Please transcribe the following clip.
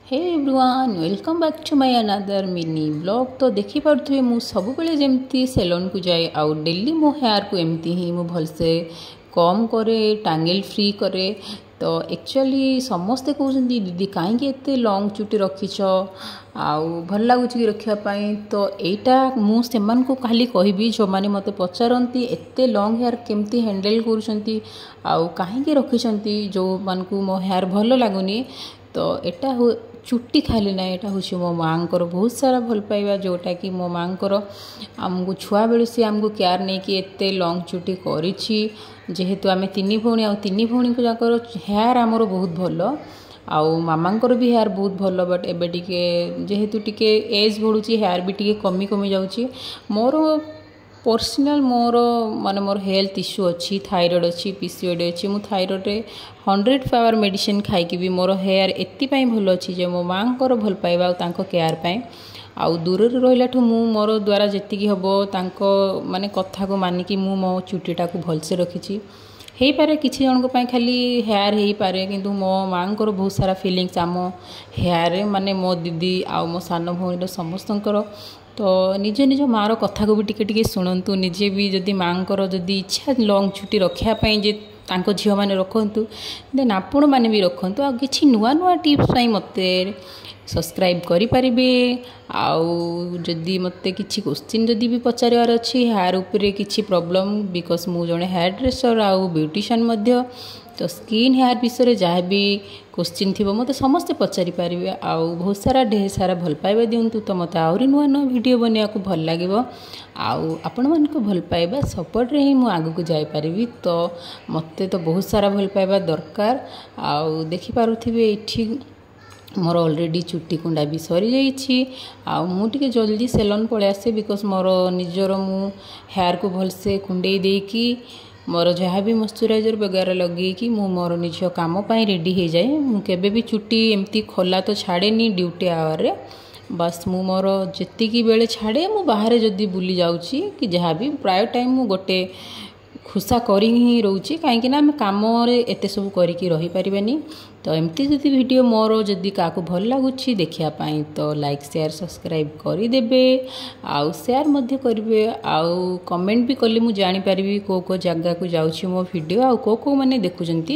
Hey everyone welcome back to my another mini blog. तो देखी पारे मु सब जमती सेलून को जाए आउ डेली मो हेयर को एमती ही मु भलसे कम करे टांगेल फ्री करे। तो एक्चुअली समस्ते कहते दीदी कहीं एते लॉन्ग चुटी रखीच आउ भल लगुच कि रखापी। तो यहाँ मुझे खाली कहबी जो मैंने मत पचारती एते लॉन्ग हेयर केमती हैंडल करुँच आउ कहीं रखिंट जो मान को मो हेयर भल लगुनि। तो यहाँ चुट्टी खाली ना यहाँ हूँ मो माँ को बहुत सारा भल पाइबा जोटा कि मो माँ को आमको छुआ बेलू सी आमको केयर नहीं कि एते लॉन्ग चुट्टी करिछि। जेहेतु आम तीन भौणी आ तीन भौणी को जाकर हेयर आमर बहुत भल आउ मामांकर भी हेयर बहुत भल। बट एबे टिके जेहेतु टिके एज बढ़ुची हेयर भी टिके कमी कमी जाउची। मोर पर्सनल मोर माने मोर हेल्थ इश्यू अच्छी थायराइड अच्छी पीसीओडी अच्छी मु थायराइड रे 100 पावर मेडिसिन खाई भी मोर हेयर एत्ती भल अच्छी जे मो माँ को भल पाइबा तांको केयर पाए आउ दूर रहा मोर द्वारा जी हम माने कथा को मानिकी मु मो चुटीटा को भलसे रखी हो पारे किसी जन खाली हेयर हो पारे किंतु मो माँ को बहुत सारा फीलिंग्स आम हेयर माने मो दीदी आउ मो सान भौणी समस्तंकर। तो निज निज माँ कथा को भी टिके शुणु निजे भी जदि माँ को जदि इच्छा लॉन्ग छुट्टी रखापी जे तांको झील मैंने रखु देन आपण मैंने भी रखु आ कि नुआ नुआ टिप्स मत सब्सक्राइब करें। आउ जदि मत किसी क्वेश्चन जदि भी पचार अच्छी हेयर उपरे किसी प्रॉब्लम बिकॉज मु जड़े हेयर ड्रेसर आउ ब्यूटिशियन मध्य तो स्किन हेयर विषय जहाँ भी क्वेश्चन थी मत समस्ते पचारि पारे। आउ बहुत सारा ढेर सारा भल पाइबा दिंतु तो मत आहरी नुआ नुआ वीडियो बनवा को भल लगे आउ आपण मन को भल पाइबा सपोर्ट रे ही मु आगु को जाई पारिबी। तो मते तो बहुत सारा भल पाइबा दरकार। आउ देखि पारुथिबे एठी मोर ऑलरेडी चुट्टी कुंडा भी सरी जाइछि आउ मु टिके जल्दी सेलून पळे आसे बिकॉज मोर निजर मु हेयर को भलसे कुंडे देकी मोर जहाँ भी मॉइस्चराइजर वगैरह लगे कि मु मोर निज काम पाई रेडी हो जाए। मु केबे भी चुट्टी एमती खोला तो छाड़ेनी ड्यूटी आवर रे बस मु मोर जेतिकी बेले छाड़े मु बाहर जदि बुली जाउची कि जहाँ भी प्राय टाइम मु गोटे खुसा करी ही रोची कहीं आम कम एत सब करी रही पारिबानी। तो एमती जदि वीडियो मोर जदि क्या भल लगुच देखापी तो लाइक शेयर सब्सक्राइब करदे आउ शेयर मध्य करेंगे आउ कमेंट भी कले मुझे जापर को जगह को जाऊँ मो वीडियो आउ को मैंने देखुंत।